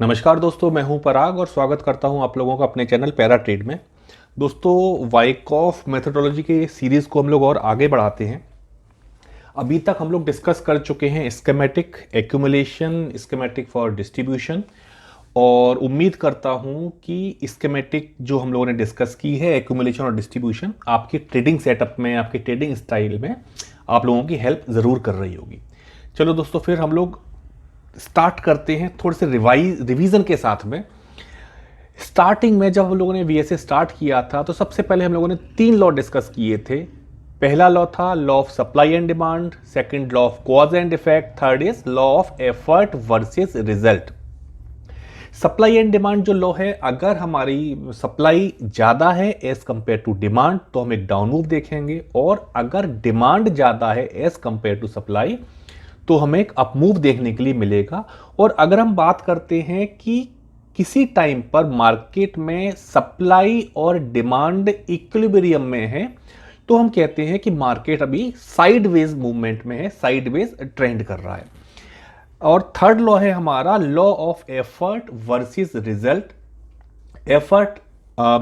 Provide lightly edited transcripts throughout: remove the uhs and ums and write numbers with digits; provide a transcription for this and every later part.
नमस्कार दोस्तों, मैं हूं पराग और स्वागत करता हूं आप लोगों का अपने चैनल पैरा ट्रेड में। दोस्तों, वाइकॉफ मेथोडोलॉजी के सीरीज़ को हम लोग और आगे बढ़ाते हैं। अभी तक हम लोग डिस्कस कर चुके हैं schematic, accumulation, schematic for distribution. और उम्मीद करता हूं कि स्कीमेटिक जो हम लोगों ने डिस्कस की है, एक्यूमुलेशन और डिस्ट्रीब्यूशन, आपकी ट्रेडिंग सेटअप में, आपकी ट्रेडिंग स्टाइल में आप लोगों की हेल्प ज़रूर कर रही होगी। चलो दोस्तों, फिर हम लोग स्टार्ट करते हैं थोड़े से रिवीजन के साथ में। स्टार्टिंग में जब हम लोगों ने वीएसए स्टार्ट किया था तो सबसे पहले हम लोगों ने 3 लॉ डिस्कस किए थे। पहला लॉ था law of supply and demand, second law of cause and effect, third is law of effort versus result. Supply and demand जो लॉ है, अगर हमारी सप्लाई ज़्यादा है एज कंपेयर टू डिमांड तो हम एक डाउन मूव देखेंगे, और अगर डिमांड ज़्यादा है एज कंपेयर टू सप्लाई तो हमें एक अप मूव देखने के लिए मिलेगा। और अगर हम बात करते हैं कि किसी टाइम पर मार्केट में सप्लाई और डिमांड इक्विलिब्रियम में है तो हम कहते हैं कि मार्केट अभी साइडवेज मूवमेंट में है, साइडवेज ट्रेंड कर रहा है। और थर्ड लॉ है हमारा law of effort versus result. Effort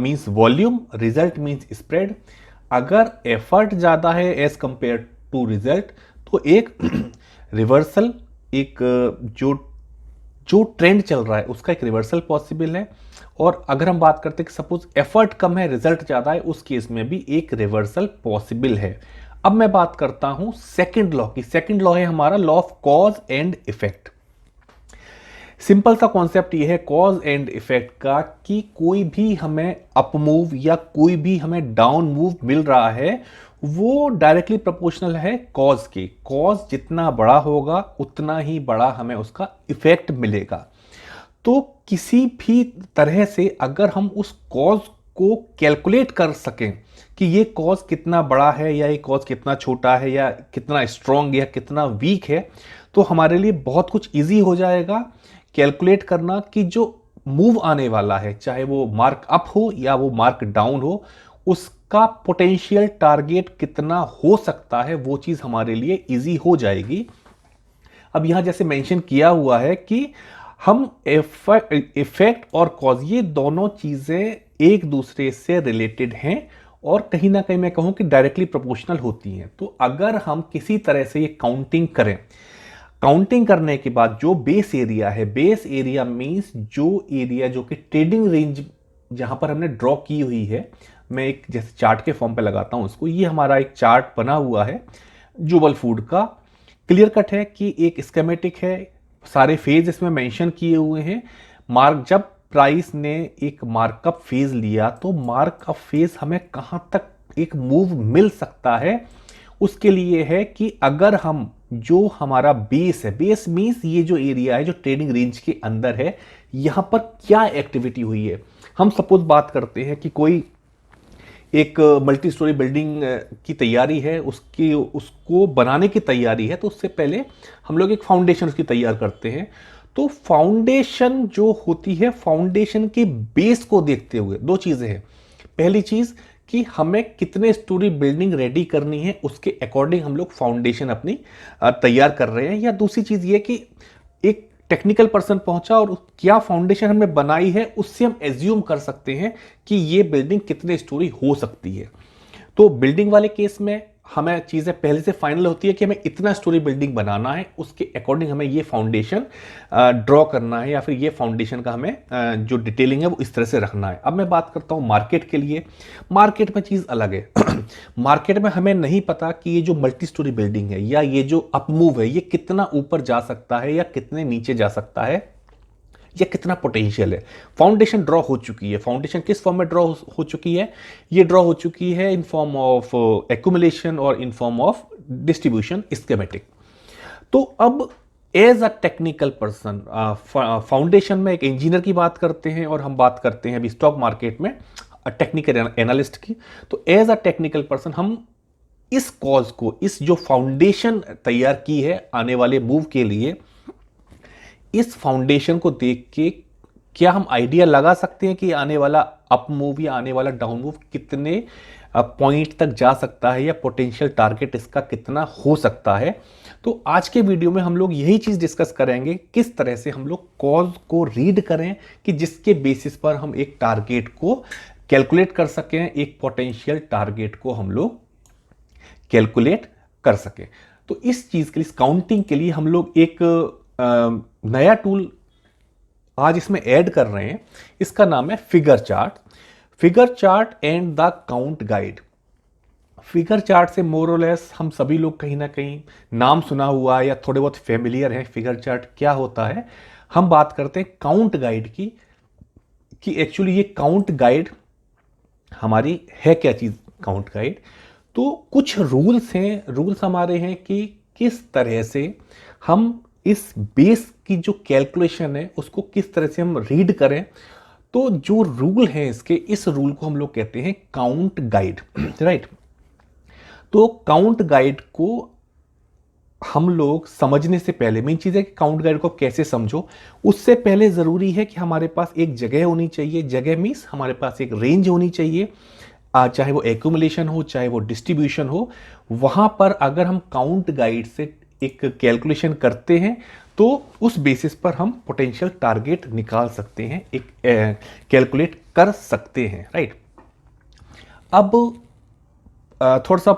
means volume, result means spread. अगर एफर्ट ज़्यादा है एज कंपेयर टू रिजल्ट तो एक रिवर्सल, एक जो जो ट्रेंड चल रहा है उसका एक रिवर्सल पॉसिबल है। और अगर हम बात करते हैं कि सपोज एफर्ट कम है, रिजल्ट ज़्यादा है, उस केस में भी एक रिवर्सल पॉसिबल है। अब मैं बात करता हूं सेकंड लॉ की। सेकंड लॉ है हमारा law of cause and effect. Simple सा कॉन्सेप्ट ये है कॉज एंड इफेक्ट का कि कोई भी हमें अप मूव या कोई भी हमें डाउन मूव मिल रहा है वो डायरेक्टली प्रोपोर्शनल है कॉज के। कॉज जितना बड़ा होगा उतना ही बड़ा हमें उसका इफेक्ट मिलेगा। तो किसी भी तरह से अगर हम उस कॉज को कैलकुलेट कर सकें कि ये कॉज कितना बड़ा है या ये कॉज कितना छोटा है या कितना स्ट्रॉन्ग या कितना वीक है, तो हमारे लिए बहुत कुछ इजी हो जाएगा कैलकुलेट करना कि जो मूव आने वाला है, चाहे वो मार्क अप हो या वो मार्क डाउन हो, उसका पोटेंशियल टारगेट कितना हो सकता है, वो चीज़ हमारे लिए इजी हो जाएगी। अब यहां जैसे मेंशन किया हुआ है कि हम इफेक्ट और कॉज, ये दोनों चीज़ें एक दूसरे से रिलेटेड हैं और कहीं ना कहीं मैं कहूं कि डायरेक्टली प्रोपोर्शनल होती हैं। तो अगर हम किसी तरह से ये काउंटिंग करें, काउंटिंग करने के बाद जो बेस एरिया है, बेस एरिया मींस जो एरिया जो कि ट्रेडिंग रेंज जहां पर हमने ड्रॉ की हुई है, मैं एक जैसे चार्ट के फॉर्म पे लगाता हूं इसको, ये हमारा एक चार्ट बना हुआ है जुबल फूड का। क्लियर कट है कि एक स्कीमेटिक है, सारे फेज इसमें मेंशन किए हुए हैं। मार्क जब प्राइस ने एक मार्कअप फेज लिया तो मार्कअप फेज हमें कहां तक एक मूव मिल सकता है, उसके लिए है कि अगर हम जो हमारा बेस है, बेस मींस ये जो एरिया है जो ट्रेडिंग रेंज के अंदर है, यहां पर क्या एक्टिविटी हुई है। हम सपोज बात करते हैं कि कोई एक मल्टी स्टोरी बिल्डिंग की तैयारी है, उसको बनाने की तैयारी है, तो उससे पहले हम लोग एक फाउंडेशन उसकी तैयार करते हैं। तो फाउंडेशन जो होती है, फाउंडेशन के बेस को देखते हुए दो चीजें हैं। पहली चीज कि हमें कितने स्टोरी बिल्डिंग रेडी करनी है, उसके अकॉर्डिंग हम लोग फाउंडेशन अपनी तैयार कर रहे हैं। या दूसरी चीज ये कि एक टेक्निकल पर्सन पहुंचा और क्या फाउंडेशन हमने बनाई है, उससे हम एज्यूम कर सकते हैं कि ये बिल्डिंग कितने स्टोरी हो सकती है। तो बिल्डिंग वाले केस में हमें चीज़ें पहले से फाइनल होती है कि हमें इतना स्टोरी बिल्डिंग बनाना है, उसके अकॉर्डिंग हमें ये फाउंडेशन ड्रॉ करना है या फिर ये फाउंडेशन का हमें जो डिटेलिंग है वो इस तरह से रखना है। अब मैं बात करता हूँ मार्केट के लिए। मार्केट में चीज़ अलग है। मार्केट में हमें नहीं पता कि ये जो मल्टी स्टोरी बिल्डिंग है या ये जो अप मूव है ये कितना ऊपर जा सकता है या कितने नीचे जा सकता है या कितना पोटेंशियल है। फाउंडेशन ड्रॉ हो चुकी है। फाउंडेशन किस फॉर्म में ड्रॉ हो चुकी है? ये ड्रॉ हो चुकी है इन फॉर्म ऑफ एक्यूमुलेशन और in form of distribution, schematic. तो अब as a technical person, foundation में एक इंजीनियर की बात करते हैं और हम बात करते हैं अभी स्टॉक मार्केट में टेक्निकल एनालिस्ट की। तो एज अ टेक्निकल पर्सन हम इस कॉज को, इस जो फाउंडेशन तैयार की है आने वाले मूव के लिए, इस फाउंडेशन को देख के क्या हम आइडिया लगा सकते हैं कि आने वाला अप मूव या आने वाला डाउन मूव कितने पॉइंट तक जा सकता है या पोटेंशियल टारगेट इसका कितना हो सकता है? तो आज के वीडियो में हम लोग यही चीज़ डिस्कस करेंगे, किस तरह से हम लोग कॉज को रीड करें कि जिसके बेसिस पर हम एक टारगेट को कैलकुलेट कर सकें, एक पोटेंशियल टारगेट को हम लोग कैलकुलेट कर सकें। तो इस चीज़ के लिए, इस काउंटिंग के लिए हम लोग एक नया टूल आज इसमें ऐड कर रहे हैं। इसका नाम है figure chart. Figure chart and the count guide. Figure chart से मोर और लेस हम सभी लोग कहीं ना कहीं नाम सुना हुआ या थोड़े बहुत फेमिलियर है। फिगर चार्ट क्या होता है? हम बात करते हैं काउंट गाइड की, कि एक्चुअली ये काउंट गाइड हमारी है क्या चीज़। काउंट गाइड तो कुछ रूल्स हैं, रूल्स हमारे हैं कि किस तरह से हम इस बेस की जो कैलकुलेशन है उसको किस तरह से हम रीड करें। तो जो रूल है इसके, इस रूल को हम लोग कहते हैं काउंट गाइड, राइट। तो काउंट गाइड को हम लोग समझने से पहले, मेन चीज़ है कि काउंट गाइड को कैसे समझो, उससे पहले ज़रूरी है कि हमारे पास एक जगह होनी चाहिए। जगह मीन्स हमारे पास एक रेंज होनी चाहिए, चाहे वो एक्यूमुलेशन हो चाहे वो डिस्ट्रीब्यूशन हो। वहाँ पर अगर हम काउंट गाइड से एक कैलकुलेशन करते हैं तो उस बेसिस पर हम पोटेंशियल टारगेट निकाल सकते हैं, एक कैलकुलेट कर सकते हैं, राइट। अब थोड़ा सा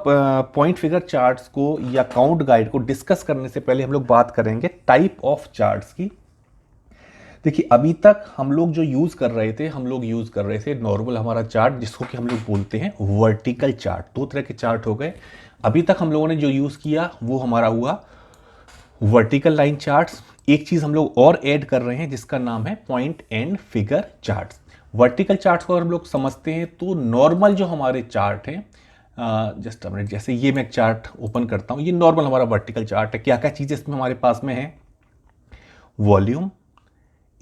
पॉइंट फिगर चार्ट्स को या काउंट गाइड को डिस्कस करने से पहले हम लोग बात करेंगे टाइप ऑफ चार्ट्स की। देखिए, अभी तक हम लोग जो यूज़ कर रहे थे, हम लोग यूज़ कर रहे थे नॉर्मल हमारा चार्ट, जिसको कि हम लोग बोलते हैं वर्टिकल चार्ट। दो तरह के चार्ट हो गए। अभी तक हम लोगों ने जो यूज़ किया वो हमारा हुआ वर्टिकल लाइन चार्ट्स। एक चीज़ हम लोग और ऐड कर रहे हैं जिसका नाम है point and figure charts. Vertical charts को अगर हम लोग समझते हैं तो नॉर्मल जो हमारे चार्ट हैं, जस्ट अ मिनट, जैसे ये मैं चार्ट ओपन करता हूँ, ये नॉर्मल हमारा वर्टिकल चार्ट है। क्या क्या चीज़ें इसमें हमारे पास में है? Volume,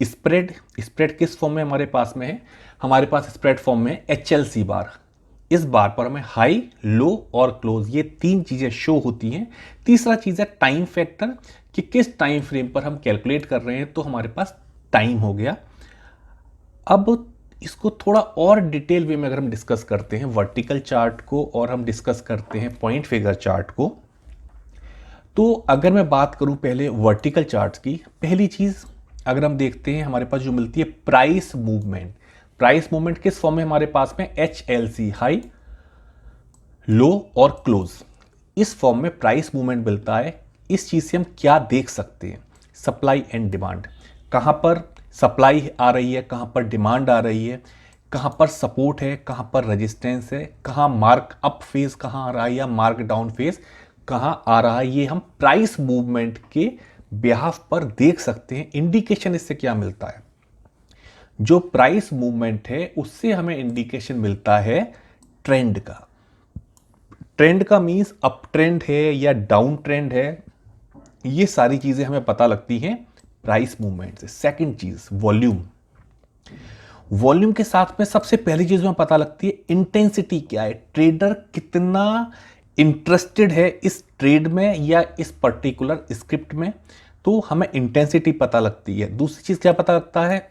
spread. स्प्रेड किस फॉर्म में हमारे पास में है? हमारे पास स्प्रेड फॉर्म में HLC बार। इस बार पर हमें हाई, लो और क्लोज, ये तीन चीज़ें शो होती हैं। तीसरा चीज़ है टाइम फैक्टर, कि किस टाइम फ्रेम पर हम कैलकुलेट कर रहे हैं, तो हमारे पास टाइम हो गया। अब इसको थोड़ा और डिटेल वे में अगर हम डिस्कस करते हैं वर्टिकल चार्ट को और हम डिस्कस करते हैं पॉइंट फिगर चार्ट को, तो अगर मैं बात करूं पहले वर्टिकल चार्ट की, पहली चीज़ अगर हम देखते हैं हमारे पास जो मिलती है प्राइस मूवमेंट। प्राइस मूवमेंट किस फॉर्म में हमारे पास में? HLC, हाई, लो और क्लोज। इस फॉर्म में प्राइस मूवमेंट मिलता है। इस चीज़ से हम क्या देख सकते हैं? Supply and demand. कहाँ पर सप्लाई आ रही है, कहाँ पर डिमांड आ रही है, कहाँ पर सपोर्ट है, कहाँ पर रेजिस्टेंस है, कहाँ मार्क अप फेज कहाँ आ रहा है या मार्क डाउन फेज कहाँ आ रहा है, ये हम प्राइस मूवमेंट के बिहाफ पर देख सकते हैं। इंडिकेशन इससे क्या मिलता है? जो प्राइस मूवमेंट है उससे हमें इंडिकेशन मिलता है ट्रेंड का। ट्रेंड का मीन्स अप ट्रेंड है या डाउन ट्रेंड है, ये सारी चीजें हमें पता लगती हैं प्राइस मूवमेंट से। सेकंड चीज वॉल्यूम। वॉल्यूम के साथ में सबसे पहली चीज हमें पता लगती है इंटेंसिटी क्या है, ट्रेडर कितना इंटरेस्टेड है इस ट्रेड में या इस पर्टिकुलर स्क्रिप्ट में, तो हमें इंटेंसिटी पता लगती है। दूसरी चीज क्या पता लगता है?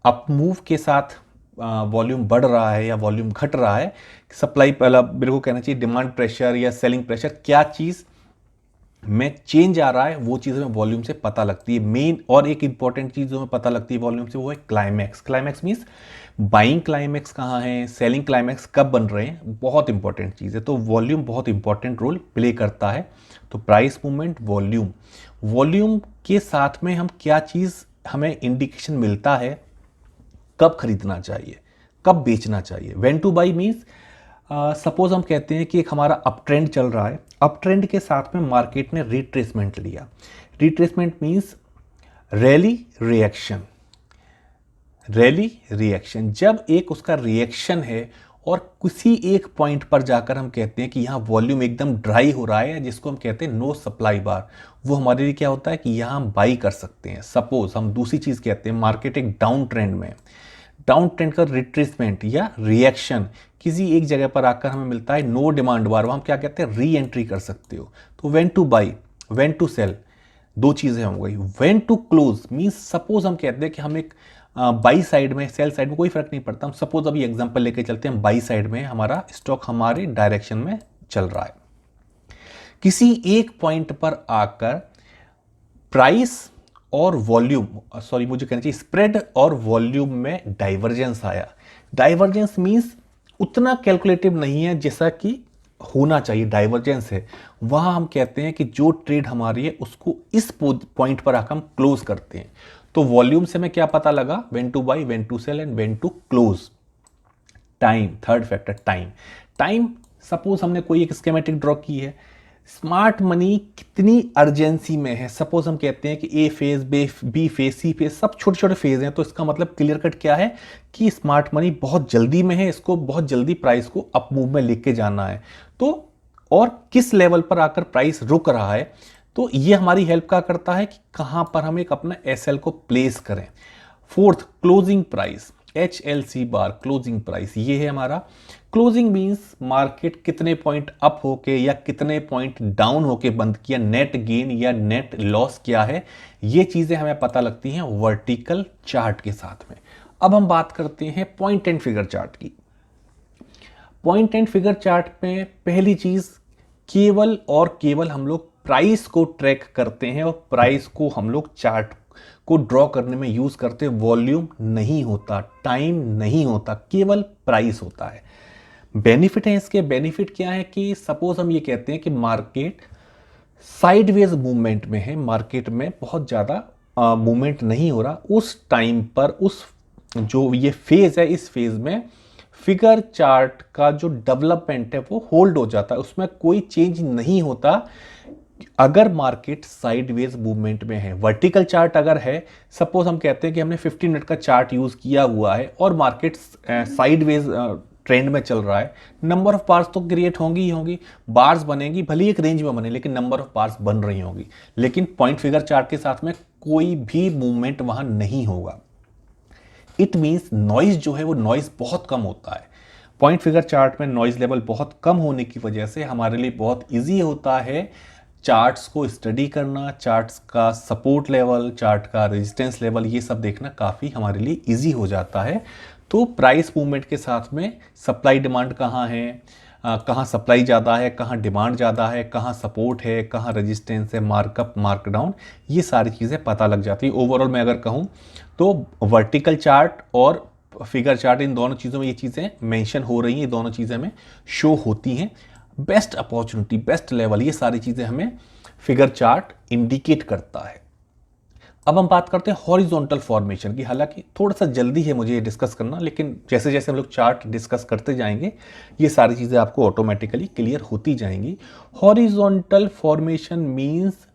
अप मूव के साथ वॉल्यूम बढ़ रहा है या वॉल्यूम घट रहा है, सप्लाई, पहला मेरे को कहना चाहिए डिमांड प्रेशर या सेलिंग प्रेशर, क्या चीज़ में चेंज आ रहा है, वो चीज़ हमें वॉल्यूम से पता लगती है। मेन और एक इंपॉर्टेंट चीज़ जो हमें पता लगती है वॉल्यूम से, वो है climax. Climax means buying climax कहाँ है, सेलिंग क्लाइमैक्स कब बन रहे हैं, बहुत इंपॉर्टेंट चीज़ है। तो वॉल्यूम बहुत इंपॉर्टेंट रोल प्ले करता है। तो प्राइस मूवमेंट, वॉल्यूम। वॉल्यूम के साथ में हम क्या चीज़ हमें इंडिकेशन मिलता है कब खरीदना चाहिए, कब बेचना चाहिए। When to by means suppose हम कहते हैं कि एक हमारा अप ट्रेंड चल रहा है, अप ट्रेंड के साथ में मार्केट ने रिट्रेसमेंट लिया। Retracement means rally reaction. Rally reaction, जब एक उसका रिएक्शन है और किसी एक पॉइंट पर जाकर हम कहते हैं कि यहाँ वॉल्यूम एकदम ड्राई हो रहा है, जिसको हम कहते हैं नो सप्लाई बार, वो हमारे लिए क्या होता है कि यहाँ हम बाई कर सकते हैं। सपोज हम दूसरी चीज़ कहते हैं मार्केट एक डाउन ट्रेंड में, डाउन ट्रेंड का रिट्रेसमेंट या रिएक्शन किसी एक जगह पर आकर हमें मिलता है नो डिमांड बार, हम क्या कहते हैं री एंट्री कर सकते हो। तो when to buy, when to sell, दो चीज़ें हो गई। When to close means suppose हम कहते हैं कि हम एक बाई साइड में, सेल साइड में कोई फर्क नहीं पड़ता। हम सपोज अभी एग्जांपल लेके चलते हैं, बाई साइड में हमारा स्टॉक हमारे डायरेक्शन में चल रहा है, किसी एक पॉइंट पर आकर प्राइस और वॉल्यूम, सॉरी मुझे कहना चाहिए स्प्रेड और वॉल्यूम में डाइवर्जेंस आया। डाइवर्जेंस मींस उतना कैलकुलेटिव नहीं है जैसा कि होना चाहिए, डाइवर्जेंस है। वहां हम कहते हैं कि जो ट्रेड हमारी है उसको इस पॉइंट पर आकर हम क्लोज करते हैं। तो वॉल्यूम से हमें क्या पता लगा, when to buy, when to sell and when to close. Time, third factor time. Time, suppose हमने कोई एक स्कीमेटिक ड्रॉ की है, स्मार्ट मनी कितनी अर्जेंसी में है। सपोज हम कहते हैं कि A phase, B phase, C phase, सब छोटे छोटे फेज हैं, तो इसका मतलब क्लियर कट क्या है कि स्मार्ट मनी बहुत जल्दी में है, इसको बहुत जल्दी प्राइस को अप मूव में लेके जाना है। तो और किस लेवल पर आकर प्राइस रुक रहा है, तो ये हमारी हेल्प क्या करता है कि कहां पर हम एक अपना एसएल को प्लेस करें। फोर्थ, क्लोजिंग प्राइस, HLC बार, क्लोजिंग प्राइस, ये है हमारा। क्लोजिंग मींस मार्केट कितने पॉइंट अप होके या कितने पॉइंट डाउन होके बंद किया, नेट गेन या नेट लॉस क्या है, ये चीजें हमें पता लगती हैं वर्टिकल चार्ट के साथ में। अब हम बात करते हैं पॉइंट एंड फिगर चार्ट की। पॉइंट एंड फिगर चार्ट में पहली चीज, केवल और केवल हम लोग प्राइस को ट्रैक करते हैं और प्राइस को हम लोग चार्ट को ड्रॉ करने में यूज करते हैं। वॉल्यूम नहीं होता, टाइम नहीं होता, केवल प्राइस होता है। बेनिफिट है इसके, बेनिफिट क्या है कि सपोज हम ये कहते हैं कि मार्केट साइडवेज मूवमेंट में है, मार्केट में बहुत ज्यादा मूवमेंट नहीं हो रहा, उस टाइम पर उस जो ये फेज है, इस फेज में फिगर चार्ट का जो डेवलपमेंट है वो होल्ड हो जाता है, उसमें कोई चेंज नहीं होता। अगर मार्केट साइडवेज मूवमेंट में है, वर्टिकल चार्ट अगर है, सपोज हम कहते हैं कि हमने 15 मिनट का चार्ट यूज किया हुआ है और मार्केट साइडवेज ट्रेंड में चल रहा है, नंबर ऑफ बार्स तो क्रिएट होंगी ही होंगी, बार्स बनेंगी, भले एक रेंज में बने लेकिन नंबर ऑफ बार्स बन रही होंगी। लेकिन पॉइंट फिगर चार्ट के साथ में कोई भी मूवमेंट वहां नहीं होगा। इट मीन्स नॉइज जो है वो नॉइज बहुत कम होता है। पॉइंट फिगर चार्ट में नॉइज लेवल बहुत कम होने की वजह से हमारे लिए बहुत इजी होता है चार्ट्स को स्टडी करना, चार्ट्स का सपोर्ट लेवल, चार्ट का रेजिस्टेंस लेवल, ये सब देखना काफ़ी हमारे लिए इजी हो जाता है। तो प्राइस मूवमेंट के साथ में सप्लाई डिमांड कहाँ है, कहाँ सप्लाई ज़्यादा है, कहाँ डिमांड ज़्यादा है, कहाँ सपोर्ट है, कहाँ रेजिस्टेंस है, मार्कअप, मार्कडाउन, ये सारी चीज़ें पता लग जाती है। ओवरऑल मैं अगर कहूँ तो वर्टिकल चार्ट और फिगर चार्ट, इन दोनों चीज़ों में ये चीज़ें मेंशन हो रही हैं, ये दोनों चीज़ें हमें शो होती हैं। बेस्ट अपॉर्चुनिटी, बेस्ट लेवल, ये सारी चीज़ें हमें फिगर चार्ट इंडिकेट करता है। अब हम बात करते हैं हॉरिजॉन्टल फॉर्मेशन की। हालांकि थोड़ा सा जल्दी है मुझे ये डिस्कस करना, लेकिन जैसे जैसे हम लोग चार्ट डिस्कस करते जाएंगे ये सारी चीज़ें आपको ऑटोमेटिकली क्लियर होती जाएंगी। हॉरिजॉन्टल फॉर्मेशन मीन्स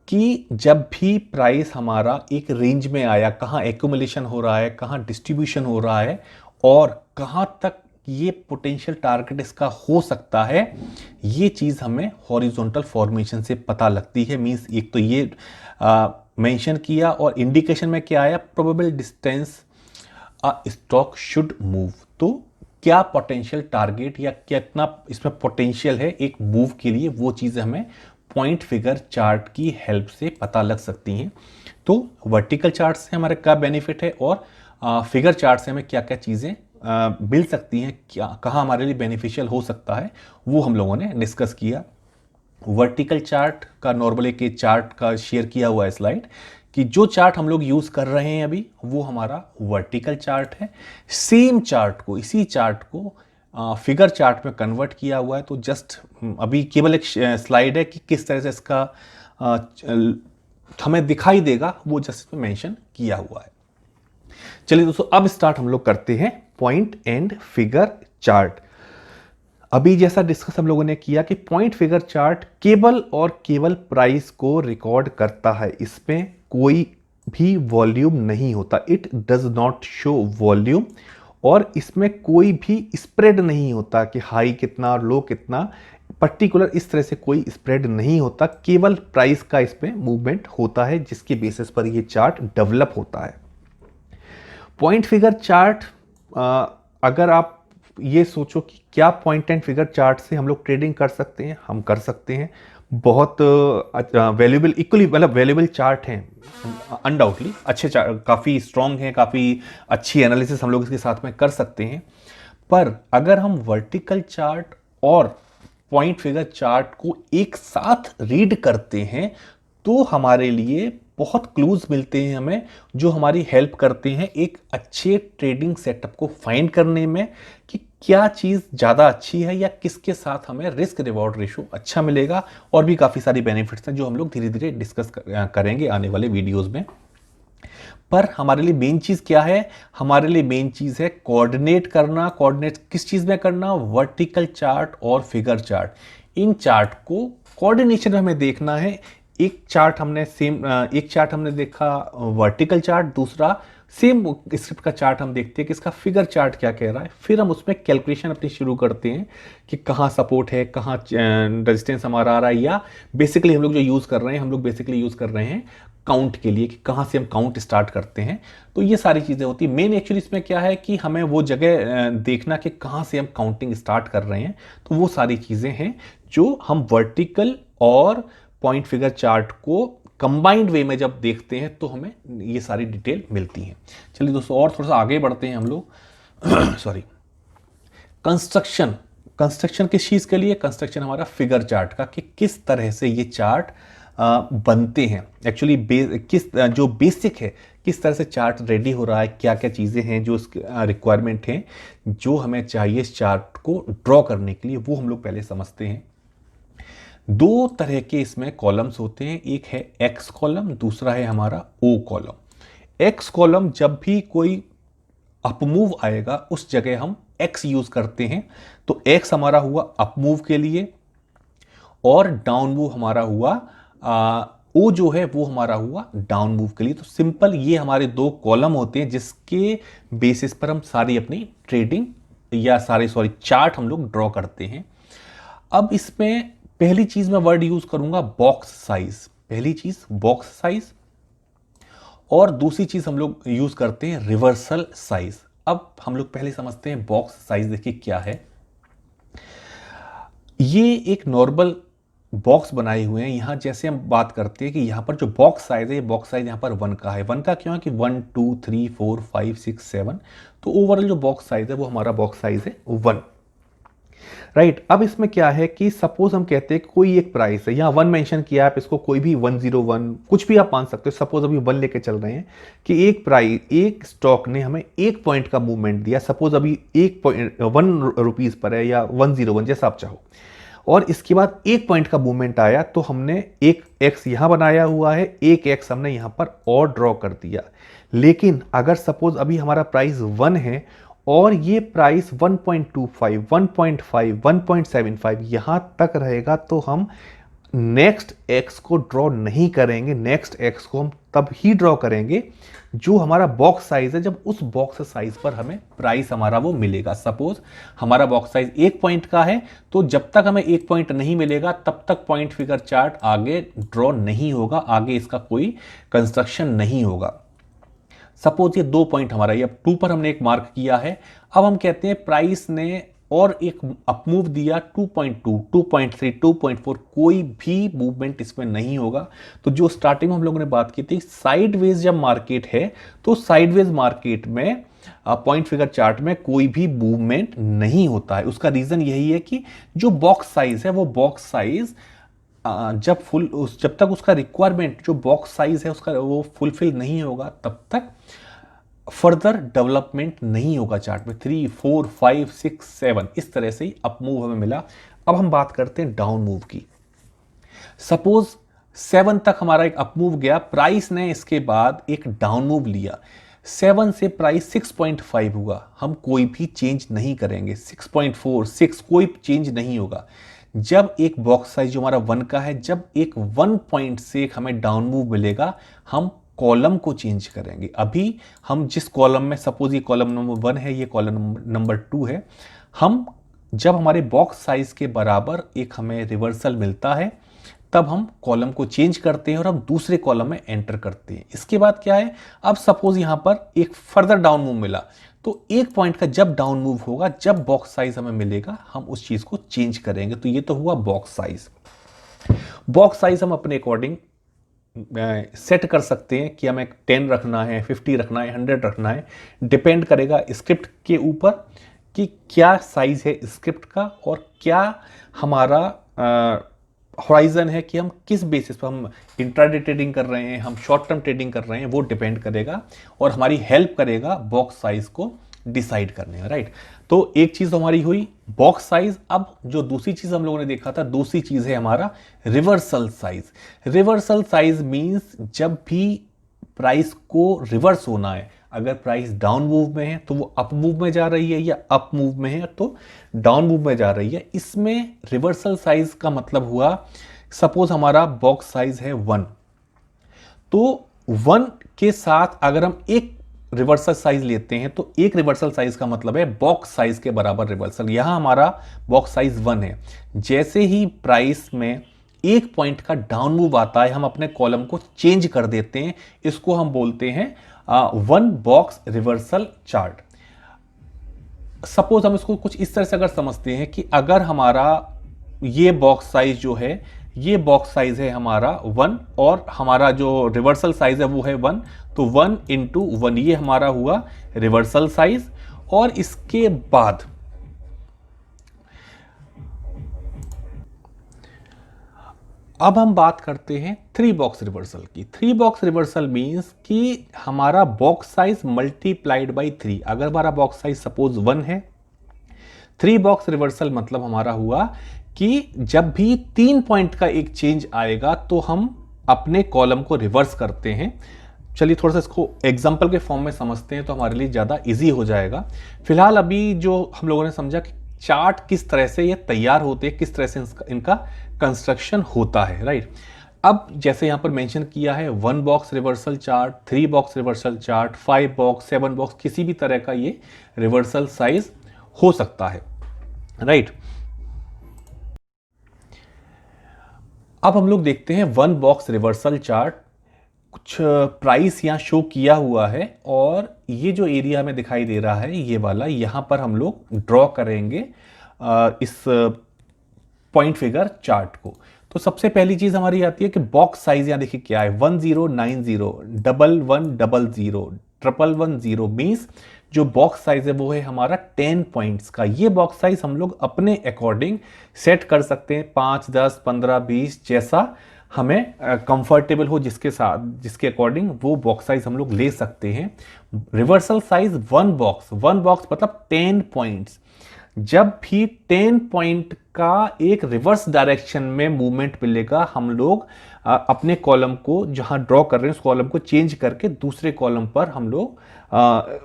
कि जब भी प्राइस हमारा एक रेंज में आया, कहाँ एक्यूमुलेशन हो रहा है, कहाँ डिस्ट्रीब्यूशन हो रहा है और कहाँ तक ये पोटेंशियल टारगेट इसका हो सकता है, ये चीज़ हमें हॉरिजॉन्टल फॉर्मेशन से पता लगती है। मींस एक तो ये मेंशन किया और इंडिकेशन में क्या आया, probable distance stock should move. तो क्या पोटेंशियल टारगेट या कितना इसमें पोटेंशियल है एक मूव के लिए, वो चीज़ हमें पॉइंट फिगर चार्ट की हेल्प से पता लग सकती हैं। तो वर्टिकल चार्ट से हमारे क्या बेनिफिट है और फिगर चार्ट से हमें क्या क्या चीज़ें मिल सकती हैं, क्या कहाँ हमारे लिए बेनिफिशियल हो सकता है, वो हम लोगों ने डिस्कस किया। वर्टिकल चार्ट का नॉर्मली के चार्ट का शेयर किया हुआ है स्लाइड कि जो चार्ट हम लोग यूज़ कर रहे हैं अभी वो हमारा वर्टिकल चार्ट है। सेम चार्ट को, इसी चार्ट को फिगर चार्ट में कन्वर्ट किया हुआ है। तो जस्ट अभी केवल एक स्लाइड है कि किस तरह से इसका हमें दिखाई देगा, वो जस्ट इसमें मेंशन किया हुआ है। चलिए दोस्तों, अब स्टार्ट हम लोग करते हैं पॉइंट एंड फिगर चार्ट। अभी जैसा डिस्कस हम लोगों ने किया कि पॉइंट फिगर चार्ट केवल और केवल प्राइस को रिकॉर्ड करता है, इसमें कोई भी वॉल्यूम नहीं होता, it does not show volume, और इसमें कोई भी स्प्रेड नहीं होता कि हाई कितना लो कितना, पर्टिकुलर इस तरह से कोई स्प्रेड नहीं होता, केवल प्राइस का इसमें मूवमेंट होता है जिसके बेसिस पर ये चार्ट डेवलप होता है। पॉइंट फिगर चार्ट, अगर आप ये सोचो कि क्या पॉइंट एंड फिगर चार्ट से हम लोग ट्रेडिंग कर सकते हैं, हम कर सकते हैं। बहुत वैल्यूएबल, इक्वली मतलब वैल्यूएबल चार्ट हैं अनडाउटली, अच्छे चार्ट, काफ़ी स्ट्रॉन्ग हैं, काफ़ी अच्छी एनालिसिस हम लोग इसके साथ में कर सकते हैं। पर अगर हम वर्टिकल चार्ट और पॉइंट फिगर चार्ट को एक साथ रीड करते हैं तो हमारे लिए बहुत क्लूज मिलते हैं हमें, जो हमारी हेल्प करते हैं एक अच्छे ट्रेडिंग सेटअप को फाइंड करने में कि क्या चीज़ ज़्यादा अच्छी है या किसके साथ हमें रिस्क रिवॉर्ड रेशो अच्छा मिलेगा। और भी काफ़ी सारी बेनिफिट्स हैं जो हम लोग धीरे धीरे डिस्कस करेंगे आने वाले वीडियोस में। पर हमारे लिए मेन चीज़ क्या है? हमारे लिए मेन चीज़ है कोऑर्डिनेट करना। कोऑर्डिनेट किस चीज़ में करना? वर्टिकल चार्ट और फिगर चार्ट। इन चार्ट को कोऑर्डिनेशन हमें देखना है। एक चार्ट हमने देखा वर्टिकल चार्ट, दूसरा सेम स्क्रिप्ट का चार्ट हम देखते हैं कि इसका फिगर चार्ट क्या कह रहा है। फिर हम उसमें कैलकुलेशन अपनी शुरू करते हैं कि कहाँ सपोर्ट है, कहाँ रेजिस्टेंस हमारा आ रहा है, या बेसिकली हम लोग जो यूज़ कर रहे हैं, हम लोग बेसिकली यूज़ कर रहे हैं काउंट के लिए कि कहाँ से हम काउंट स्टार्ट करते हैं। तो ये सारी चीज़ें होती हैं। मेन एक्चुअली इसमें क्या है कि हमें वो जगह देखना कि कहाँ से हम काउंटिंग स्टार्ट कर रहे हैं। तो वो सारी चीज़ें हैं जो हम वर्टिकल और पॉइंट फिगर चार्ट को कंबाइंड वे में जब देखते हैं तो हमें ये सारी डिटेल मिलती हैं। चलिए दोस्तों, और थोड़ा सा आगे बढ़ते हैं हम लोग। Sorry, construction. कंस्ट्रक्शन किस चीज़ के लिए? कंस्ट्रक्शन हमारा फिगर चार्ट का, कि किस तरह से ये चार्ट बनते हैं एक्चुअली, जो बेसिक है, किस तरह से चार्ट रेडी हो रहा है, क्या क्या चीज़ें हैं जो उसके रिक्वायरमेंट हैं जो हमें चाहिए इस चार्ट को ड्रॉ करने के लिए, वो हम लोग पहले समझते हैं। दो तरह के इसमें कॉलम्स होते हैं, एक है एक्स कॉलम, दूसरा है हमारा ओ कॉलम। एक्स कॉलम, जब भी कोई अपमूव आएगा उस जगह हम एक्स यूज करते हैं। तो एक्स हमारा हुआ अपमूव के लिए, और डाउन मूव हमारा हुआ ओ जो है वो हमारा हुआ डाउन मूव के लिए। तो सिंपल ये हमारे दो कॉलम होते हैं जिसके बेसिस पर हम सारी अपनी ट्रेडिंग या चार्ट हम लोग ड्रॉ करते हैं। अब इसमें पहली चीज मैं वर्ड यूज करूंगा बॉक्स साइज। पहली चीज बॉक्स साइज, और दूसरी चीज हम लोग यूज करते हैं रिवर्सल साइज। अब हम लोग पहले समझते हैं बॉक्स साइज। देखिए क्या है, ये एक नॉर्मल बॉक्स बनाए हुए हैं। यहां जैसे हम बात करते हैं कि यहां पर जो बॉक्स साइज है, ये बॉक्स साइज यहां पर 1 का है। 1 का क्यों है कि 1 2 3 4 5 6 7, तो ओवरऑल जो बॉक्स साइज है वो हमारा बॉक्स साइज है 1। राइट। अब इसमें क्या है कि सपोज हम कहते हैं कोई एक प्राइस है, यहाँ 1 मेंशन किया है, आप इसको कोई भी 101 कुछ भी आप मान सकते हो। सपोज अभी 1 लेके चल रहे हैं कि एक स्टॉक ने हमें 1 पॉइंट का मूवमेंट दिया। सपोज अभी 1 रुपीज पर है या 101, जैसा आप चाहो, और इसके बाद 1 पॉइंट का मूवमेंट आया तो हमने एक एक्स यहां बनाया हुआ है, एक एक्स हमने यहां पर और ड्रॉ कर दिया। लेकिन अगर सपोज अभी हमारा प्राइस 1 है और ये प्राइस 1.25, 1.5, 1.75 यहां तक रहेगा तो हम नेक्स्ट एक्स को ड्रॉ नहीं करेंगे। नेक्स्ट एक्स को हम तब ही ड्रॉ करेंगे जो हमारा बॉक्स साइज है, जब उस बॉक्स साइज पर हमें प्राइस हमारा वो मिलेगा। सपोज हमारा बॉक्स साइज 1 पॉइंट का है, तो जब तक हमें 1 पॉइंट नहीं मिलेगा तब तक पॉइंट फिगर चार्ट आगे ड्रॉ नहीं होगा, आगे इसका कोई कंस्ट्रक्शन नहीं होगा। सपोज ये 2 पॉइंट हमारा, ये अब 2 पर हमने एक मार्क किया है। अब हम कहते हैं प्राइस ने और एक अपमूव दिया 2.2, 2.3, 2.4, कोई भी मूवमेंट इसमें नहीं होगा। तो जो स्टार्टिंग में हम लोगों ने बात की थी साइडवेज जब मार्केट है, तो साइडवेज मार्केट में पॉइंट फिगर चार्ट में कोई भी मूवमेंट नहीं होता है। उसका रीजन यही है कि जो बॉक्स साइज है वो बॉक्स साइज जब तक उसका रिक्वायरमेंट जो बॉक्स साइज है उसका वो फुलफिल नहीं होगा तब तक फर्दर डेवलपमेंट नहीं होगा चार्ट में। 3 4 5 6 7 इस तरह से ही अप मूव हमें मिला। अब हम बात करते हैं डाउन मूव की। सपोज 7 तक हमारा एक अप मूव गया, प्राइस ने इसके बाद एक डाउन मूव लिया। 7 से प्राइस 6.5 हुआ, हम कोई भी चेंज नहीं करेंगे। 6.4, 6 कोई चेंज नहीं होगा। जब एक बॉक्स साइज जो हमारा 1 का है, जब एक 1 पॉइंट से हमें डाउन मूव मिलेगा, हम कॉलम को चेंज करेंगे। अभी हम जिस कॉलम में, सपोज ये कॉलम नंबर 1 है, ये कॉलम नंबर 2 है, हम जब हमारे बॉक्स साइज के बराबर एक हमें रिवर्सल मिलता है तब हम कॉलम को चेंज करते हैं और हम दूसरे कॉलम में एंटर करते हैं। इसके बाद क्या है, अब सपोज यहां पर एक फर्दर डाउन मूव मिला, तो 1 पॉइंट का जब डाउन मूव होगा, जब बॉक्स साइज हमें मिलेगा, हम उस चीज को चेंज करेंगे। तो ये तो हुआ बॉक्स साइज। बॉक्स साइज हम अपने अकॉर्डिंग सेट कर सकते हैं कि हमें 10 रखना है, 50 रखना है, 100 रखना है। डिपेंड करेगा स्क्रिप्ट के ऊपर कि क्या साइज है स्क्रिप्ट का और क्या हमारा हॉराइजन है कि हम किस बेसिस पर हम इंट्राडे ट्रेडिंग कर रहे हैं, हम शॉर्ट टर्म ट्रेडिंग कर रहे हैं, वो डिपेंड करेगा और हमारी हेल्प करेगा बॉक्स साइज को डिसाइड करने में, राइट। तो एक चीज हमारी हुई बॉक्स साइज। अब जो दूसरी चीज हम लोगों ने देखा था, दूसरी चीज है हमारा reversal size. Reversal size means जब भी प्राइस को रिवर्स होना है, अगर प्राइस डाउन मूव में है तो वो अप मूव में जा रही है, या अप मूव में है तो डाउन मूव में जा रही है। इसमें रिवर्सल साइज का मतलब हुआ, सपोज हमारा बॉक्स साइज है 1, तो 1 के साथ अगर हम एक रिवर्सल साइज लेते हैं तो एक रिवर्सल साइज का मतलब है बॉक्स साइज के बराबर रिवर्सल। यहां हमारा बॉक्स साइज 1 है। जैसे ही प्राइस में एक पॉइंट का डाउन मूव आता है, हम अपने कॉलम को चेंज कर देते हैं। इसको हम बोलते हैं 1 बॉक्स रिवर्सल चार्ट। सपोज हम इसको कुछ इस तरह से अगर समझते हैं कि अगर हमारा ये बॉक्स साइज जो है, ये बॉक्स साइज है हमारा 1 और हमारा जो रिवर्सल साइज है वो है 1, तो 1 इंटू 1 ये हमारा हुआ रिवर्सल साइज। और इसके बाद अब हम बात करते हैं 3 बॉक्स रिवर्सल की। 3 बॉक्स रिवर्सल मींस कि हमारा बॉक्स साइज मल्टीप्लाइड बाई 3। अगर हमारा बॉक्स साइज सपोज 1 है, 3 बॉक्स रिवर्सल मतलब हमारा हुआ कि जब भी 3 पॉइंट का एक चेंज आएगा तो हम अपने कॉलम को रिवर्स करते हैं। चलिए थोड़ा सा इसको एग्जांपल के फॉर्म में समझते हैं तो हमारे लिए ज़्यादा इजी हो जाएगा। फिलहाल अभी जो हम लोगों ने समझा कि चार्ट किस तरह से ये तैयार होते हैं, किस तरह से इनका कंस्ट्रक्शन होता है, राइट। अब जैसे यहां पर मेंशन किया है 1 box reversal chart, 3 box reversal chart, 5 box, 7 box, किसी भी तरह का ये रिवर्सल साइज हो सकता है, राइट। अब हम लोग देखते हैं 1 बॉक्स रिवर्सल चार्ट। कुछ प्राइस यहाँ शो किया हुआ है और ये जो एरिया हमें दिखाई दे रहा है ये वाला, यहाँ पर हम लोग ड्रॉ करेंगे इस पॉइंट फिगर चार्ट को। तो सबसे पहली चीज हमारी आती है कि बॉक्स साइज यहाँ देखिए क्या है, 1090, 1100, 1110 मीन्स जो बॉक्स साइज है वो है हमारा 10 पॉइंट्स का। ये बॉक्स साइज हम लोग अपने अकॉर्डिंग सेट कर सकते हैं, 5, 10, 15, 20 जैसा हमें कंफर्टेबल हो, जिसके साथ जिसके अकॉर्डिंग वो बॉक्स साइज हम लोग ले सकते हैं। रिवर्सल साइज 1 बॉक्स मतलब 10 पॉइंट्स। जब भी 10 पॉइंट का एक रिवर्स डायरेक्शन में मूवमेंट मिलेगा, हम लोग अपने कॉलम को जहां ड्रॉ कर रहे हैं उस कॉलम को चेंज करके दूसरे कॉलम पर हम लोग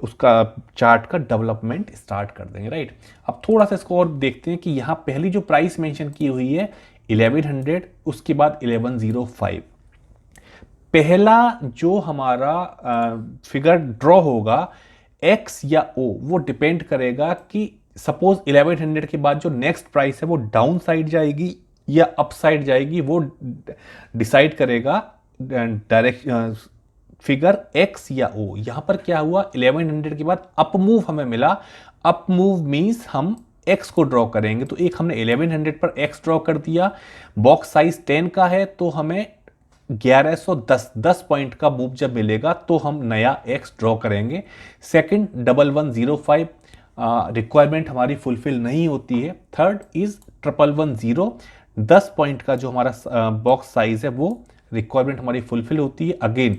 उसका चार्ट का डेवलपमेंट स्टार्ट कर देंगे, राइट। अब थोड़ा सा इसको और देखते हैं कि यहां पहली जो प्राइस मेंशन की हुई है 1100, उसके बाद 1105। पहला जो हमारा फिगर ड्रॉ होगा एक्स या ओ, वो डिपेंड करेगा कि सपोज 1100 के बाद जो नेक्स्ट प्राइस है वो डाउन साइड जाएगी या अप साइड जाएगी, वो डिसाइड करेगा डायरेक्ट फिगर एक्स या ओ। यहां पर क्या हुआ, 1100 के बाद अप मूव हमें मिला। अप मूव मींस हम एक्स को ड्रॉ करेंगे, तो एक हमने 1100 पर एक्स ड्रॉ कर दिया। बॉक्स साइज 10 का है तो हमें 1110 पॉइंट का मूव जब मिलेगा तो हम नया एक्स ड्रॉ करेंगे। सेकंड 1105 रिक्वायरमेंट हमारी फुलफिल नहीं होती है। थर्ड इज 1110, 10 पॉइंट का जो हमारा बॉक्स साइज है वो रिक्वायरमेंट हमारी फुलफिल होती है। अगेन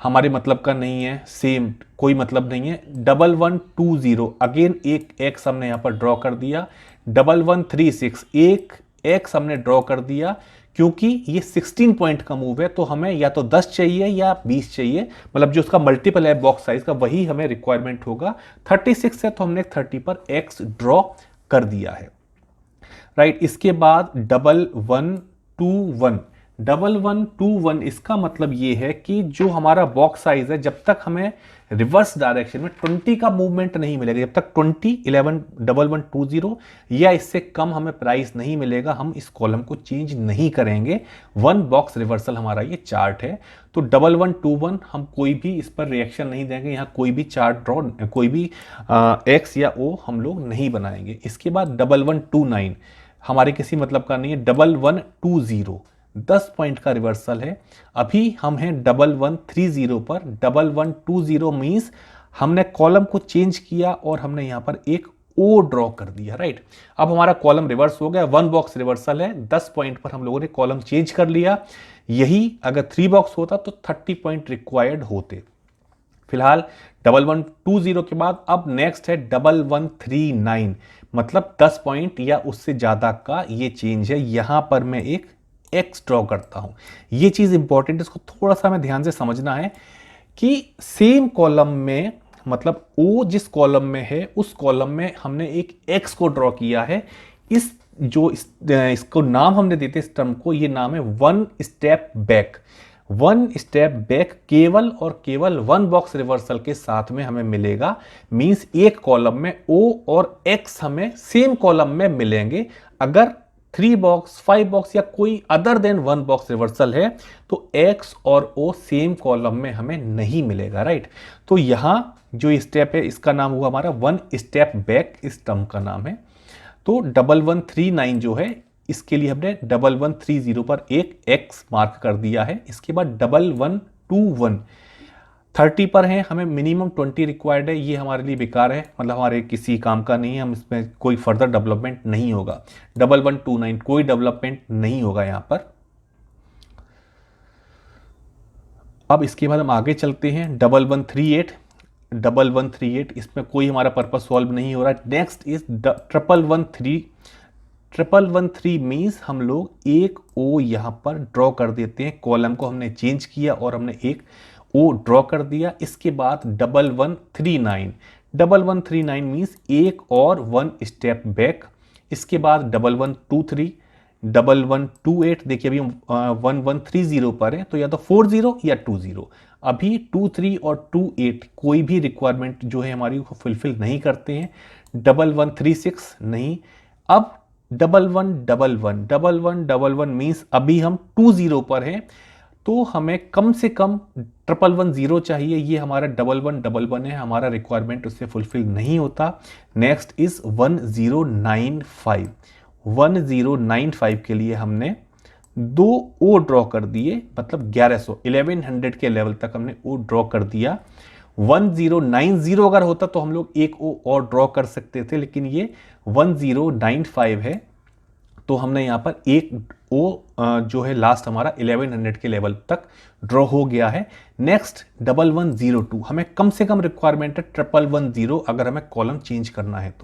हमारे मतलब का नहीं है, सेम कोई मतलब नहीं है। 1120 अगेन एक एक्स हमने यहां पर ड्रॉ कर दिया। 1136 एक एक्स हमने ड्रॉ कर दिया, क्योंकि ये 16 पॉइंट का मूव है तो हमें या तो 10 चाहिए या 20 चाहिए, मतलब जो उसका मल्टीपल है बॉक्स साइज का वही हमें रिक्वायरमेंट होगा। 36 है तो हमने 30 पर एक्स ड्रॉ कर दिया है, राइट। इसके बाद 1121 इसका मतलब ये है कि जो हमारा बॉक्स साइज है, जब तक हमें रिवर्स डायरेक्शन में 20 का मूवमेंट नहीं मिलेगा, जब तक 1120 या इससे कम हमें प्राइस नहीं मिलेगा, हम इस कॉलम को चेंज नहीं करेंगे। 1 बॉक्स रिवर्सल हमारा ये चार्ट है। तो 1121 हम कोई भी इस पर रिएक्शन नहीं देंगे, यहां कोई भी चार्ट ड्रॉ, कोई भी एक्स या ओ हम लोग नहीं बनाएंगे। इसके बाद 1129 हमारे किसी मतलब का नहीं है। 1120 10 पॉइंट का रिवर्सल है। अभी हम हैं 1130 पर। 1120 मीन्स हमने कॉलम को चेंज किया और हमने यहां पर एक ओ ड्रॉ कर दिया, राइट। अब हमारा कॉलम रिवर्स हो गया, 1 बॉक्स रिवर्सल है, 10 पॉइंट पर हम लोगों ने कॉलम चेंज कर लिया। यही अगर 3 बॉक्स होता तो 30 पॉइंट रिक्वायर्ड होते। फिलहाल 1120 के बाद अब नेक्स्ट है 1139, मतलब 10 पॉइंट या उससे ज्यादा का ये चेंज है। यहां पर मैं एक एक्स ड्रॉ करता हूं। ये चीज इंपॉर्टेंट, इसको थोड़ा सा हमें ध्यान से समझना है कि सेम कॉलम में, मतलब ओ जिस कॉलम में है उस कॉलम में हमने एक एक्स को ड्रॉ किया है। इसको नाम हमने देते इस टर्म को, ये नाम है 1 स्टेप बैक। 1 स्टेप बैक केवल और केवल 1 बॉक्स रिवर्सल के साथ में हमें मिलेगा। मींस एक कॉलम में ओ और एक्स हमें सेम कॉलम में मिलेंगे। अगर 3 बॉक्स 5 बॉक्स या कोई अदर देन 1 बॉक्स रिवर्सल है तो एक्स और ओ सेम कॉलम में हमें नहीं मिलेगा, राइट। तो यहां जो स्टेप है इसका नाम हुआ हमारा 1 स्टेप बैक, इस टर्म का नाम है। तो 1139 जो है इसके लिए हमने 1130 पर एक एक्स मार्क कर दिया है। इसके बाद 1121 30 पर है, हमें मिनिमम 20 रिक्वायर्ड है। ये हमारे लिए बेकार है, मतलब हमारे किसी काम का नहीं है, हम इसमें कोई फर्दर डेवलपमेंट नहीं होगा। 1129 कोई डेवलपमेंट नहीं होगा यहां पर। अब इसके बाद हम आगे चलते हैं 1138। 1138 इसमें कोई हमारा पर्पस सॉल्व नहीं हो रहा है। Next is 1113। 1113 मीन्स हम लोग एक ओ यहां पर ड्रॉ कर देते हैं। कॉलम को हमने चेंज किया और हमने एक ओ ड्रॉ कर दिया। इसके बाद 1139। 1139 मीन्स एक और 1 स्टेप बैक। इसके बाद 1123, 1128। देखिए अभी हम 1130 पर है, तो या तो 40 या 20। अभी 23 और 28 कोई भी रिक्वायरमेंट जो है हमारी को फुलफिल नहीं करते हैं। 1136 नहीं। अब 1111 मीन्स अभी हम 20 पर हैं, तो हमें कम से कम 1110 चाहिए। ये हमारा 1111 है, हमारा रिक्वायरमेंट उससे फुलफिल नहीं होता। Next is 1095। 1095 के लिए हमने 2 ओ ड्रॉ कर दिए, मतलब 1100 के लेवल तक हमने ओ ड्रॉ कर दिया। 1090 अगर होता तो हम लोग एक ओ और ड्रॉ कर सकते थे, लेकिन ये 1095 है, तो हमने यहां पर एक ओ जो है लास्ट हमारा 1100 के लेवल तक ड्रॉ हो गया है। नेक्स्ट 1102, हमें कम से कम रिक्वायरमेंट है 1110 अगर हमें कॉलम चेंज करना है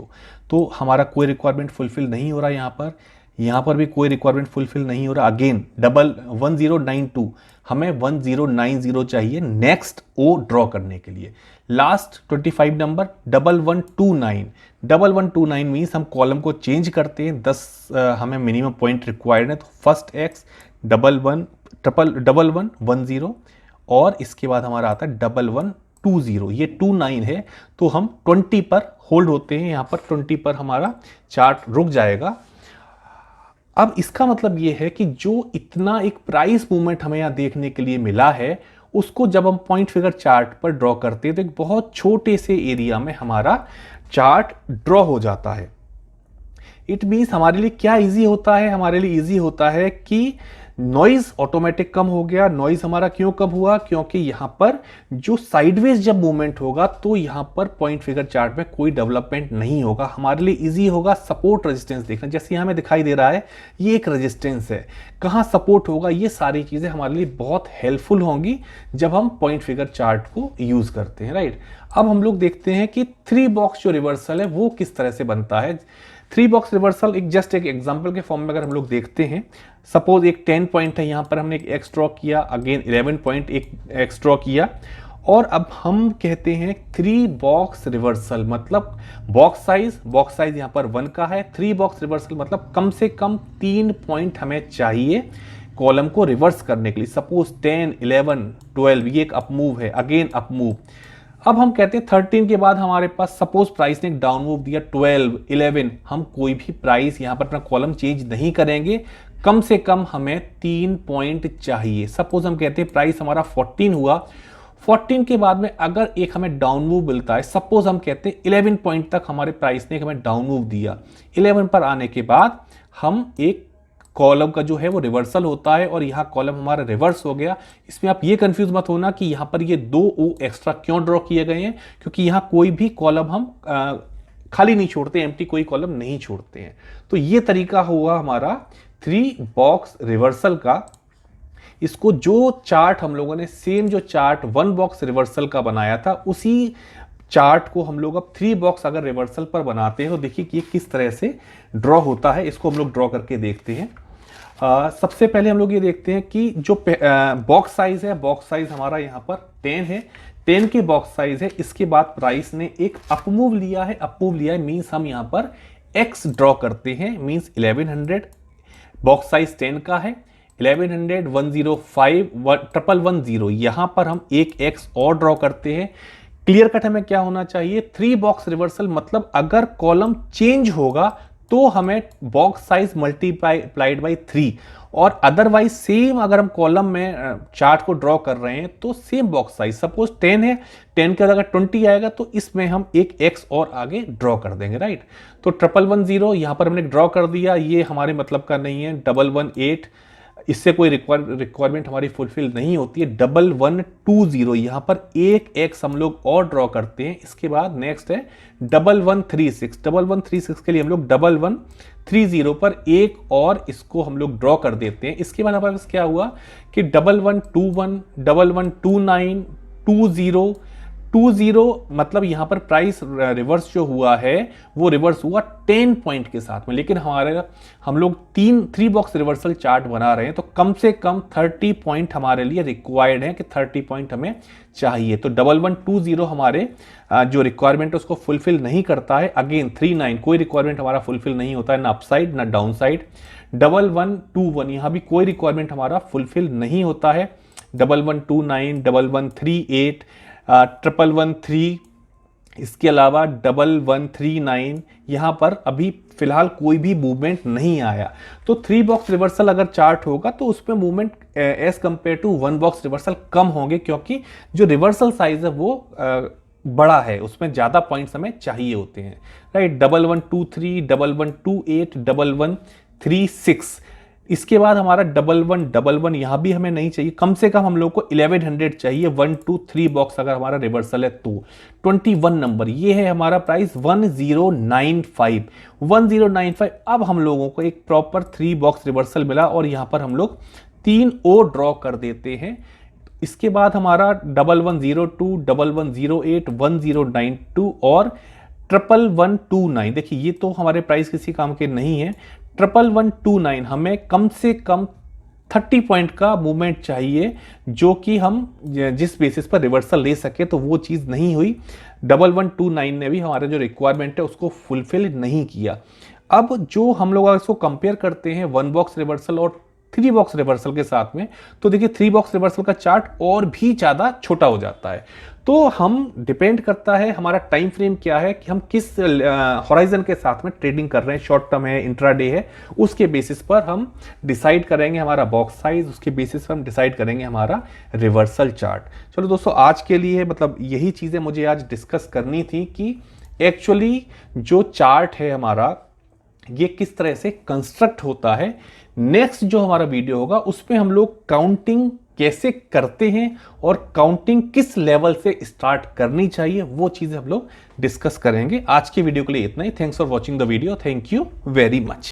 तो हमारा कोई रिक्वायरमेंट फुलफिल नहीं हो रहा। यहां पर भी कोई रिक्वायरमेंट फुलफिल नहीं हो रहा। अगेन 1092, हमें 1090 चाहिए नेक्स्ट ओ ड्रॉ करने के लिए। Last 25 number 1129। 1129 मीन्स हम कॉलम को चेंज करते हैं, 10 हमें मिनिमम पॉइंट रिक्वायर्ड है। तो फर्स्ट एक्स 1110 और इसके बाद हमारा आता है 1120। ये 29 है, तो हम 20 पर होल्ड होते हैं। यहां पर 20 पर हमारा चार्ट रुक जाएगा। अब इसका मतलब यह है कि जो इतना एक प्राइस मूवमेंट हमें यहां देखने के लिए मिला है, उसको जब हम पॉइंट फिगर चार्ट पर ड्रॉ करते हैं तो एक बहुत छोटे से एरिया में हमारा चार्ट ड्रॉ हो जाता है। इट मीन्स हमारे लिए क्या इजी होता है, हमारे लिए इजी होता है कि नॉइज ऑटोमेटिक कम हो गया। नॉइज हमारा क्यों कम हुआ? क्योंकि यहां पर जो साइडवेज जब मूवमेंट होगा तो यहां पर पॉइंट फिगर चार्ट में कोई डेवलपमेंट नहीं होगा। हमारे लिए इजी होगा सपोर्ट रेजिस्टेंस देखना। जैसे यहां हमें दिखाई दे रहा है ये एक रेजिस्टेंस है, कहां सपोर्ट होगा, ये सारी चीजें हमारे लिए बहुत हेल्पफुल होंगी जब हम पॉइंट फिगर चार्ट को यूज करते हैं, राइट। अब हम लोग देखते हैं कि 3 बॉक्स जो रिवर्सल है वो किस तरह से बनता है। 3 बॉक्स रिवर्सल एक एग्जांपल के फॉर्म में अगर हम लोग देखते हैं, सपोज एक 10 पॉइंट है, यहां पर हमने एक एक्स ड्रॉ किया, अगेन 11 पॉइंट एक एक्स ड्रॉ किया, और अब हम कहते हैं 3 बॉक्स रिवर्सल, मतलब बॉक्स साइज यहां पर 1 का है। 3 बॉक्स रिवर्सल मतलब कम से कम 3 पॉइंट हमें चाहिए कॉलम को रिवर्स करने के लिए। सपोज 10, 11, 12 ये एक अप मूव है, अगेन अप मूव। अब हम कहते हैं 13 के बाद हमारे पास सपोज प्राइस ने एक डाउन मूव दिया, 12, 11, हम कोई भी प्राइस यहां पर अपना कॉलम चेंज नहीं करेंगे। कम से कम हमें 3 पॉइंट चाहिए। सपोज हम कहते हैं प्राइस हमारा 14 हुआ, 14 के बाद में अगर एक हमें डाउन मूव मिलता है, सपोज हम कहते हैं 11 पॉइंट तक हमारे प्राइस ने हमें डाउन मूव दिया, 11 पर आने के बाद हम एक कॉलम का जो है वो रिवर्सल होता है और यहाँ कॉलम हमारा रिवर्स हो गया। इसमें आप ये कंफ्यूज मत होना कि यहाँ पर ये 2 ओ एक्स्ट्रा क्यों ड्रॉ किए गए हैं, क्योंकि यहाँ कोई भी कॉलम हम खाली नहीं छोड़ते, एम्प्टी कोई कॉलम नहीं छोड़ते हैं। तो ये तरीका हुआ हमारा 3 बॉक्स रिवर्सल का। इसको जो चार्ट हम लोगों ने सेम जो चार्ट 1 बॉक्स रिवर्सल का बनाया था, उसी चार्ट को हम लोग अब 3 बॉक्स अगर रिवर्सल पर बनाते हैं तो देखिए कि ये किस तरह से ड्रॉ होता है। इसको हम लोग ड्रॉ करके देखते हैं। सबसे पहले हम लोग ये देखते हैं कि जो बॉक्स साइज है, बॉक्स साइज हमारा यहाँ पर 10 है, 10 के बॉक्स साइज है। इसके बाद प्राइस ने एक अप मूव लिया है, अप मूव लिया है मीन्स हम यहाँ पर एक्स ड्रॉ करते हैं, मीन्स 1100, बॉक्स साइज 10 का है, 1100, 105, 1110, यहाँ पर हम एक एक्स और ड्रॉ करते हैं। क्लियर कट हमें क्या होना चाहिए, 3 बॉक्स रिवर्सल मतलब अगर कॉलम चेंज होगा तो हमें बॉक्स साइज मल्टीप्लाइड बाई 3, और अदरवाइज सेम अगर हम कॉलम में चार्ट को ड्रॉ कर रहे हैं तो सेम बॉक्स साइज, सपोज 10 है, 10 के अगर 20 आएगा तो इसमें हम एक एक्स और आगे ड्रॉ कर देंगे, राइट। तो 1110 यहां पर हमने ड्रॉ कर दिया, ये हमारे मतलब का नहीं है। 118, इससे कोई रिक्वायरमेंट हमारी फुलफिल नहीं होती है। 1120 यहाँ पर एक एक्स हम लोग और ड्रॉ करते हैं। इसके बाद नेक्स्ट है 1136, 1136 के लिए हम लोग 1130 पर एक और इसको हम लोग ड्रॉ कर देते हैं। इसके बाद हमारे पास क्या हुआ कि 1121, 1129, 20 मतलब यहाँ पर प्राइस रिवर्स जो हुआ है वो रिवर्स हुआ 10 पॉइंट के साथ में। लेकिन हम लोग 3 बॉक्स रिवर्सल चार्ट बना रहे हैं तो कम से कम 30 पॉइंट हमारे लिए रिक्वायर्ड है कि 30 पॉइंट हमें चाहिए। तो 1120 हमारे जो रिक्वायरमेंट है उसको फुलफिल नहीं करता है। अगेन 39 कोई रिक्वायरमेंट हमारा फुलफिल नहीं होता है, ना अपसाइड ना डाउन साइड। 1121 यहाँ भी कोई रिक्वायरमेंट हमारा फुलफिल नहीं होता है। 1129, 1138, 1113, इसके अलावा 1139 यहाँ पर अभी फिलहाल कोई भी मूवमेंट नहीं आया। तो 3 बॉक्स रिवर्सल अगर चार्ट होगा तो उसमें movement as compare to 1 box reversal कम होंगे, क्योंकि जो रिवर्सल साइज है वो बड़ा है, उसमें ज्यादा पॉइंट्स हमें चाहिए होते हैं, राइट। 1123, 1128, 1136, इसके बाद हमारा 1111 यहां भी हमें नहीं चाहिए, कम से कम हम लोग को 1100 चाहिए। 1 2 3 बॉक्स अगर हमारा रिवर्सल है तो 21 नंबर ये है हमारा प्राइस 1095, 1095। अब हम लोगों को एक प्रॉपर 3 बॉक्स रिवर्सल मिला और यहां पर हम लोग 3 और ड्रॉ कर देते हैं। इसके बाद हमारा 1102, 1108, 1092 और 1129, देखिए ये तो हमारे प्राइस किसी काम के नहीं है। 1129 हमें कम से कम 30 पॉइंट का मूवमेंट चाहिए, जो कि हम जिस बेसिस पर रिवर्सल ले सके, तो वो चीज़ नहीं हुई। 1129 ने भी हमारे जो रिक्वायरमेंट है उसको फुलफिल नहीं किया। अब जो हम लोग इसको कंपेयर करते हैं 1 बॉक्स रिवर्सल और 3 बॉक्स रिवर्सल के साथ में, तो देखिए 3 बॉक्स रिवर्सल का चार्ट और भी ज़्यादा छोटा हो जाता है। तो हम डिपेंड करता है हमारा टाइम फ्रेम क्या है, कि हम किस हॉराइजन के साथ में ट्रेडिंग कर रहे हैं, शॉर्ट टर्म है, इंट्राडे है, उसके बेसिस पर हम डिसाइड करेंगे हमारा बॉक्स साइज, उसके बेसिस पर हम डिसाइड करेंगे हमारा रिवर्सल चार्ट। चलो दोस्तों, आज के लिए मतलब यही चीज़ें मुझे आज डिस्कस करनी थी कि एक्चुअली जो चार्ट है हमारा ये किस तरह से कंस्ट्रक्ट होता है। नेक्स्ट जो हमारा वीडियो होगा उसमें हम लोग काउंटिंग कैसे करते हैं और काउंटिंग किस लेवल से स्टार्ट करनी चाहिए, वो चीजें हम लोग डिस्कस करेंगे। आज के वीडियो के लिए इतना ही। Thanks for watching the video. Thank you very much.